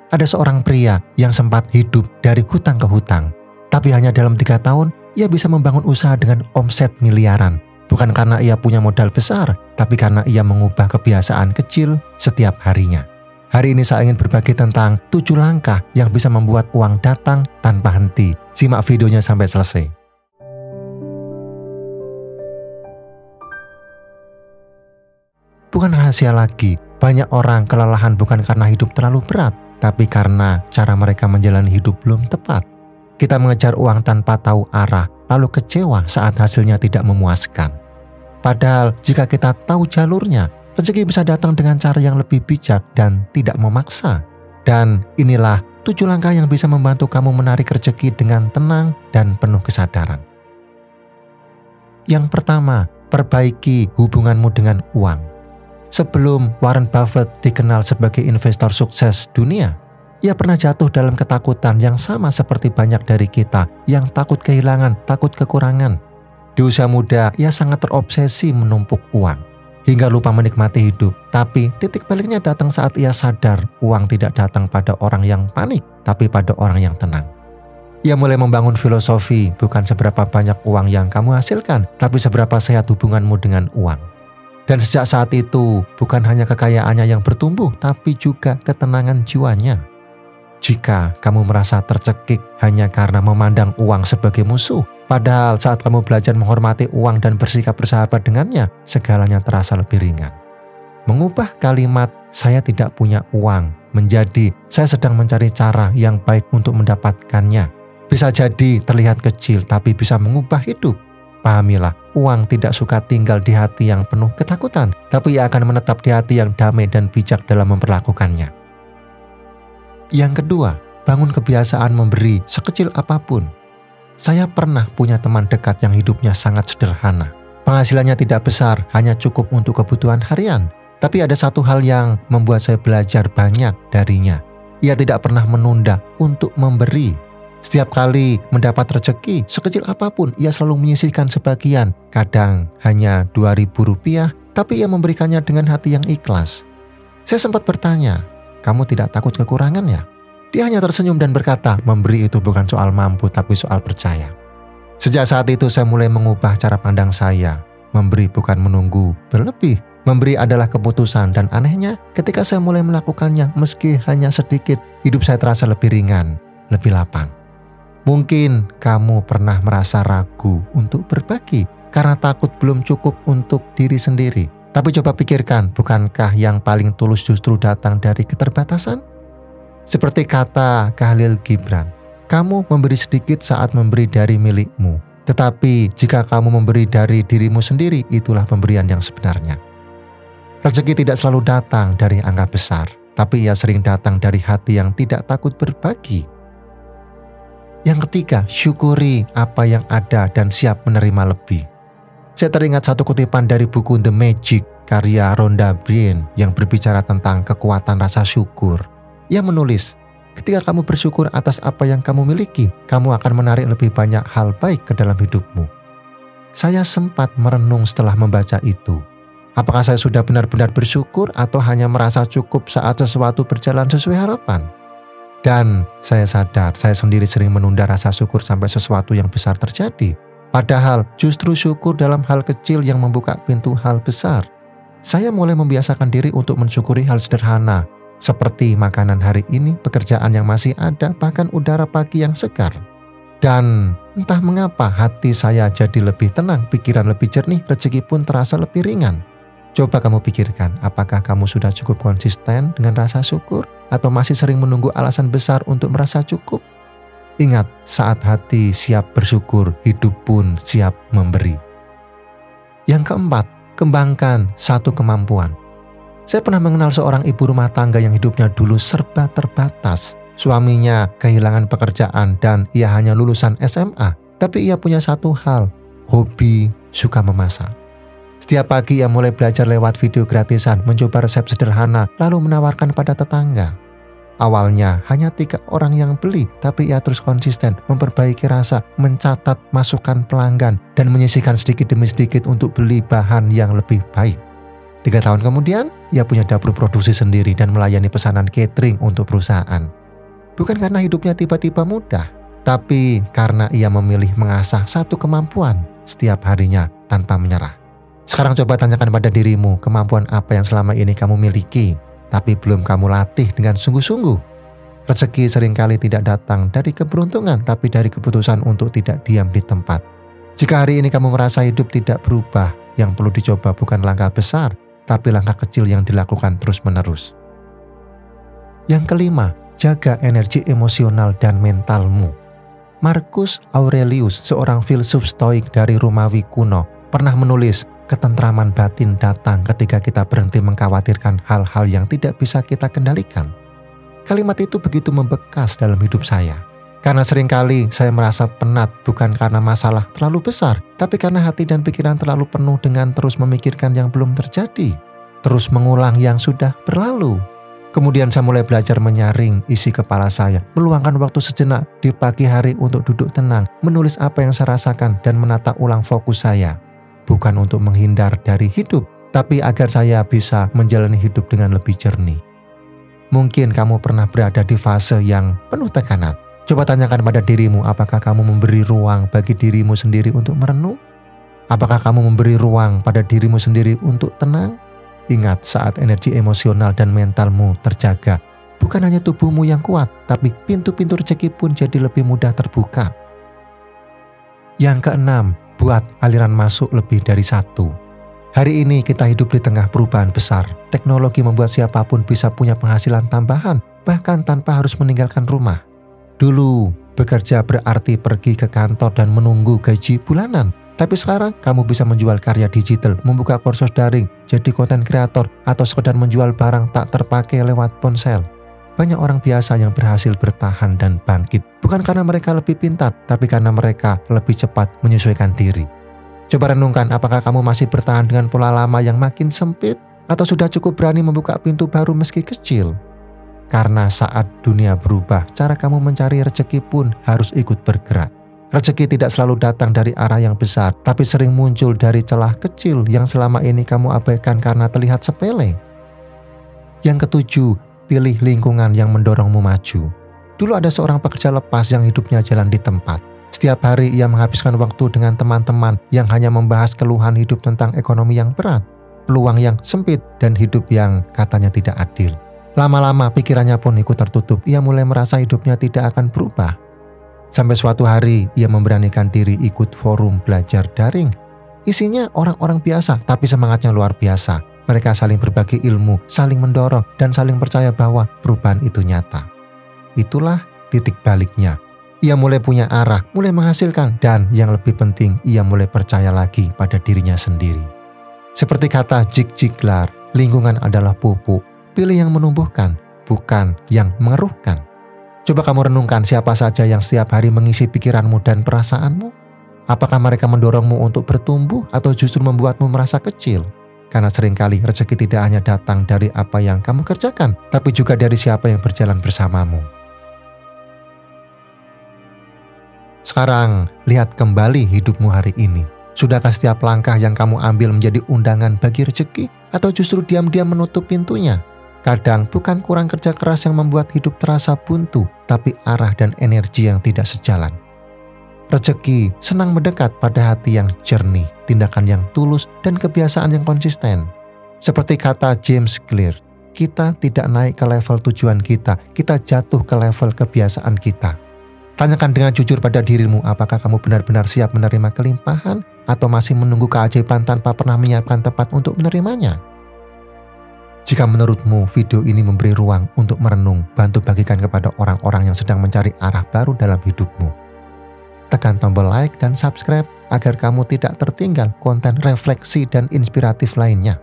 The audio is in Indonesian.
Ada seorang pria yang sempat hidup dari hutang ke hutang. Tapi hanya dalam 3 tahun, ia bisa membangun usaha dengan omset miliaran. Bukan karena ia punya modal besar, tapi karena ia mengubah kebiasaan kecil setiap harinya. Hari ini saya ingin berbagi tentang 7 langkah yang bisa membuat uang datang tanpa henti. Simak videonya sampai selesai. Bukan rahasia lagi, banyak orang kelelahan bukan karena hidup terlalu berat, tapi karena cara mereka menjalani hidup belum tepat. Kita mengejar uang tanpa tahu arah, lalu kecewa saat hasilnya tidak memuaskan. Padahal jika kita tahu jalurnya, rezeki bisa datang dengan cara yang lebih bijak dan tidak memaksa. Dan inilah 7 langkah yang bisa membantu kamu menarik rezeki dengan tenang dan penuh kesadaran. Yang pertama, perbaiki hubunganmu dengan uang. Sebelum Warren Buffett dikenal sebagai investor sukses dunia, ia pernah jatuh dalam ketakutan yang sama seperti banyak dari kita yang takut kehilangan, takut kekurangan. Di usia muda, ia sangat terobsesi menumpuk uang, hingga lupa menikmati hidup. Tapi titik baliknya datang saat ia sadar uang tidak datang pada orang yang panik, tapi pada orang yang tenang. Ia mulai membangun filosofi, bukan seberapa banyak uang yang kamu hasilkan, tapi seberapa sehat hubunganmu dengan uang. Dan sejak saat itu, bukan hanya kekayaannya yang bertumbuh, tapi juga ketenangan jiwanya. Jika kamu merasa tercekik hanya karena memandang uang sebagai musuh, padahal saat kamu belajar menghormati uang dan bersikap bersahabat dengannya, segalanya terasa lebih ringan. Mengubah kalimat "saya tidak punya uang" menjadi "saya sedang mencari cara yang baik untuk mendapatkannya" bisa jadi terlihat kecil, tapi bisa mengubah hidup. Pahamilah, uang tidak suka tinggal di hati yang penuh ketakutan, tapi ia akan menetap di hati yang damai dan bijak dalam memperlakukannya. Yang kedua, bangun kebiasaan memberi sekecil apapun. Saya pernah punya teman dekat yang hidupnya sangat sederhana. Penghasilannya tidak besar, hanya cukup untuk kebutuhan harian. Tapi ada satu hal yang membuat saya belajar banyak darinya. Ia tidak pernah menunda untuk memberi. Setiap kali mendapat rezeki, sekecil apapun, ia selalu menyisihkan sebagian. Kadang hanya Rp2.000, tapi ia memberikannya dengan hati yang ikhlas. Saya sempat bertanya, "Kamu tidak takut kekurangan ya?" Dia hanya tersenyum dan berkata, memberi itu bukan soal mampu, tapi soal percaya. Sejak saat itu saya mulai mengubah cara pandang saya. Memberi bukan menunggu berlebih. Memberi adalah keputusan, dan anehnya ketika saya mulai melakukannya, meski hanya sedikit, hidup saya terasa lebih ringan, lebih lapang. Mungkin kamu pernah merasa ragu untuk berbagi karena takut belum cukup untuk diri sendiri. Tapi coba pikirkan, bukankah yang paling tulus justru datang dari keterbatasan? Seperti kata Khalil Gibran, kamu memberi sedikit saat memberi dari milikmu. Tetapi jika kamu memberi dari dirimu sendiri, itulah pemberian yang sebenarnya. Rezeki tidak selalu datang dari angka besar, tapi ia sering datang dari hati yang tidak takut berbagi. Yang ketiga, syukuri apa yang ada dan siap menerima lebih. Saya teringat satu kutipan dari buku The Magic karya Rhonda Byrne yang berbicara tentang kekuatan rasa syukur. Ia menulis, ketika kamu bersyukur atas apa yang kamu miliki, kamu akan menarik lebih banyak hal baik ke dalam hidupmu. Saya sempat merenung setelah membaca itu. Apakah saya sudah benar-benar bersyukur atau hanya merasa cukup saat sesuatu berjalan sesuai harapan? Dan saya sadar saya sendiri sering menunda rasa syukur sampai sesuatu yang besar terjadi. Padahal justru syukur dalam hal kecil yang membuka pintu hal besar. Saya mulai membiasakan diri untuk mensyukuri hal sederhana, seperti makanan hari ini, pekerjaan yang masih ada, bahkan udara pagi yang segar. Dan entah mengapa hati saya jadi lebih tenang, pikiran lebih jernih, rezeki pun terasa lebih ringan. Coba kamu pikirkan, apakah kamu sudah cukup konsisten dengan rasa syukur atau masih sering menunggu alasan besar untuk merasa cukup? Ingat, saat hati siap bersyukur, hidup pun siap memberi. Yang keempat, kembangkan satu kemampuan. Saya pernah mengenal seorang ibu rumah tangga yang hidupnya dulu serba terbatas. Suaminya kehilangan pekerjaan dan ia hanya lulusan SMA. Tapi ia punya satu hal, hobi suka memasak. Setiap pagi ia mulai belajar lewat video gratisan, mencoba resep sederhana, lalu menawarkan pada tetangga. Awalnya hanya 3 orang yang beli, tapi ia terus konsisten memperbaiki rasa, mencatat masukan pelanggan, dan menyisihkan sedikit demi sedikit untuk beli bahan yang lebih baik. 3 tahun kemudian, ia punya dapur produksi sendiri dan melayani pesanan catering untuk perusahaan. Bukan karena hidupnya tiba-tiba mudah, tapi karena ia memilih mengasah satu kemampuan setiap harinya tanpa menyerah. Sekarang coba tanyakan pada dirimu, kemampuan apa yang selama ini kamu miliki, tapi belum kamu latih dengan sungguh-sungguh. Rezeki seringkali tidak datang dari keberuntungan, tapi dari keputusan untuk tidak diam di tempat. Jika hari ini kamu merasa hidup tidak berubah, yang perlu dicoba bukan langkah besar, tapi langkah kecil yang dilakukan terus-menerus. Yang kelima, jaga energi emosional dan mentalmu. Marcus Aurelius, seorang filsuf stoik dari Romawi kuno, pernah menulis, ketentraman batin datang ketika kita berhenti mengkhawatirkan hal-hal yang tidak bisa kita kendalikan. Kalimat itu begitu membekas dalam hidup saya. Karena seringkali saya merasa penat bukan karena masalah terlalu besar, tapi karena hati dan pikiran terlalu penuh dengan terus memikirkan yang belum terjadi, terus mengulang yang sudah berlalu. Kemudian saya mulai belajar menyaring isi kepala saya, meluangkan waktu sejenak di pagi hari untuk duduk tenang, menulis apa yang saya rasakan dan menata ulang fokus saya. Bukan untuk menghindar dari hidup, tapi agar saya bisa menjalani hidup dengan lebih jernih. Mungkin kamu pernah berada di fase yang penuh tekanan. Coba tanyakan pada dirimu, apakah kamu memberi ruang bagi dirimu sendiri untuk merenung? Apakah kamu memberi ruang pada dirimu sendiri untuk tenang? Ingat, saat energi emosional dan mentalmu terjaga, bukan hanya tubuhmu yang kuat, tapi pintu-pintu rezeki pun jadi lebih mudah terbuka. Yang keenam, buat aliran masuk lebih dari satu. Hari ini kita hidup di tengah perubahan besar. Teknologi membuat siapapun bisa punya penghasilan tambahan, bahkan tanpa harus meninggalkan rumah. Dulu, bekerja berarti pergi ke kantor dan menunggu gaji bulanan. Tapi sekarang, kamu bisa menjual karya digital, membuka kursus daring, jadi konten kreator, atau sekedar menjual barang tak terpakai lewat ponsel. Banyak orang biasa yang berhasil bertahan dan bangkit, bukan karena mereka lebih pintar, tapi karena mereka lebih cepat menyesuaikan diri. Coba renungkan, apakah kamu masih bertahan dengan pola lama yang makin sempit, atau sudah cukup berani membuka pintu baru meski kecil? Karena saat dunia berubah, cara kamu mencari rezeki pun harus ikut bergerak. Rezeki tidak selalu datang dari arah yang besar, tapi sering muncul dari celah kecil yang selama ini kamu abaikan karena terlihat sepele. Yang ketujuh, pilih lingkungan yang mendorongmu maju. Dulu ada seorang pekerja lepas yang hidupnya jalan di tempat. Setiap hari ia menghabiskan waktu dengan teman-teman yang hanya membahas keluhan hidup tentang ekonomi yang berat, peluang yang sempit, dan hidup yang katanya tidak adil. Lama-lama pikirannya pun ikut tertutup, ia mulai merasa hidupnya tidak akan berubah. Sampai suatu hari ia memberanikan diri ikut forum belajar daring. Isinya orang-orang biasa, tapi semangatnya luar biasa. Mereka saling berbagi ilmu, saling mendorong, dan saling percaya bahwa perubahan itu nyata. Itulah titik baliknya. Ia mulai punya arah, mulai menghasilkan, dan yang lebih penting, ia mulai percaya lagi pada dirinya sendiri. Seperti kata Zig Ziglar, lingkungan adalah pupuk. Pilih yang menumbuhkan, bukan yang mengeruhkan. Coba kamu renungkan siapa saja yang setiap hari mengisi pikiranmu dan perasaanmu. Apakah mereka mendorongmu untuk bertumbuh atau justru membuatmu merasa kecil? Karena seringkali rezeki tidak hanya datang dari apa yang kamu kerjakan, tapi juga dari siapa yang berjalan bersamamu. Sekarang, lihat kembali hidupmu hari ini. Sudahkah setiap langkah yang kamu ambil menjadi undangan bagi rezeki? Atau justru diam-diam menutup pintunya? Kadang bukan kurang kerja keras yang membuat hidup terasa buntu, tapi arah dan energi yang tidak sejalan. Rezeki senang mendekat pada hati yang jernih, tindakan yang tulus, dan kebiasaan yang konsisten. Seperti kata James Clear, kita tidak naik ke level tujuan kita jatuh ke level kebiasaan kita. Tanyakan dengan jujur pada dirimu, apakah kamu benar-benar siap menerima kelimpahan atau masih menunggu keajaiban tanpa pernah menyiapkan tempat untuk menerimanya? Jika menurutmu video ini memberi ruang untuk merenung, bantu bagikan kepada orang-orang yang sedang mencari arah baru dalam hidupmu. Tekan tombol like dan subscribe agar kamu tidak tertinggal konten refleksi dan inspiratif lainnya.